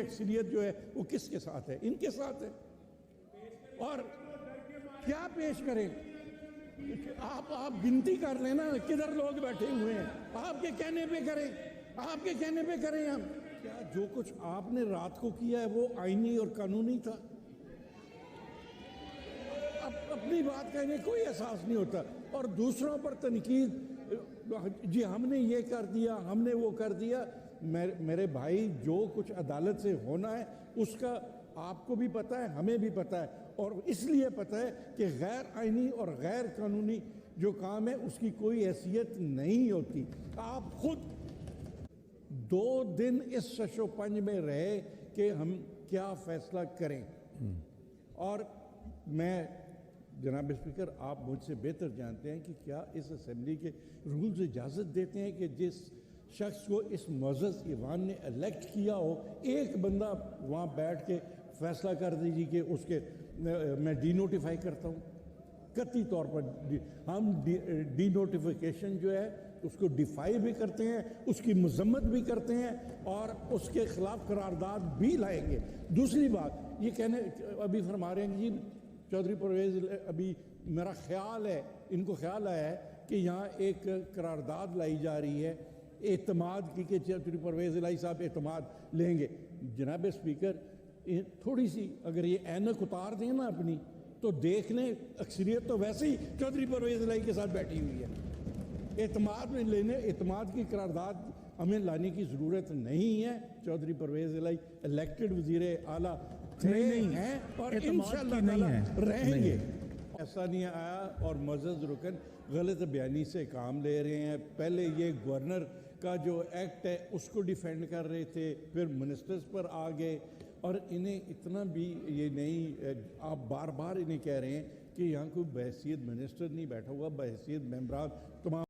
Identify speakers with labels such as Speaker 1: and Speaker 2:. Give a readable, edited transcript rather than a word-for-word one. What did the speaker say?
Speaker 1: اکثریت جو ہے وہ کس کے ساتھ ہے؟ ان کے ساتھ ہے۔ اور کیا پیش کریں؟ آپ گنتی کر لیں نا کدھر لوگ بیٹھے ہوئے ہیں، آپ کے کہنے پہ کریں، آپ کے کہنے پہ کریں ہم کیا جو کچھ آپ نے رات کو کیا ہے وہ آئینی اور قانونی تھا؟ اپنی بات کہنے کوئی احساس نہیں ہوتا، اور دوسروں پر تنقید، جی ہم نے یہ کر دیا، ہم نے وہ کر دیا۔ میرے بھائی جو کچھ عدالت سے ہونا ہے اس کا آپ کو بھی پتہ ہے، ہمیں بھی پتہ ہے، اور اس لیے پتہ ہے کہ غیر آئینی اور غیر قانونی جو کام ہے اس کی کوئی حیثیت نہیں ہوتی۔ آپ خود 2 دن اس شش و پنج میں رہے کہ ہم کیا فیصلہ کریں، اور میں جناب اسپیکر آپ مجھ سے بہتر جانتے ہیں کہ کیا اس اسمبلی کے رولز اجازت دیتے ہیں کہ جس شخص کو اس معزز ایوان نے الیکٹ کیا ہو ایک بندہ وہاں بیٹھ کے فیصلہ کر دیجیے کہ اس کے میں ڈی نوٹیفائی کرتا ہوں؟ قطعی طور پر ہم ڈی نوٹیفیکیشن جو ہے اس کو ڈیفائی بھی کرتے ہیں، اس کی مذمت بھی کرتے ہیں، اور اس کے خلاف قرارداد بھی لائیں گے۔ دوسری بات یہ کہنے ابھی فرما رہے ہیں جی چودھری پرویز، ابھی میرا خیال ہے، ان کو خیال آیا ہے کہ یہاں ایک قرارداد لائی جا رہی ہے اعتماد کی، کہ چودھری پرویز الہی صاحب اعتماد لیں گے۔ جناب اسپیکر تھوڑی سی اگر یہ اینک اتار دیں نا اپنی تو دیکھ لیں، اکثریت تو ویسے ہی چودھری پرویز الہی کے ساتھ بیٹھی ہوئی ہے۔ اعتماد میں لینے، اعتماد کی قرارداد ہمیں لانے کی ضرورت نہیں ہے۔ چودھری پرویز الہی الیکٹڈ وزیر اعلیٰ نہیں ہیں اور انشاءاللہ تعالی رہیں گے۔ ایسا نہیں آیا اور معزز رکن غلط بیانی سے کام لے رہے ہیں۔ پہلے یہ گورنر کا جو ایکٹ ہے اس کو ڈیفینڈ کر رہے تھے، پھر منسٹرز پر آ گئے، اور انہیں اتنا بھی یہ نہیں، آپ بار بار انہیں کہہ رہے ہیں کہ یہاں کوئی بحیثیت منسٹر نہیں بیٹھا ہوا، بحیثیت ممبران تمام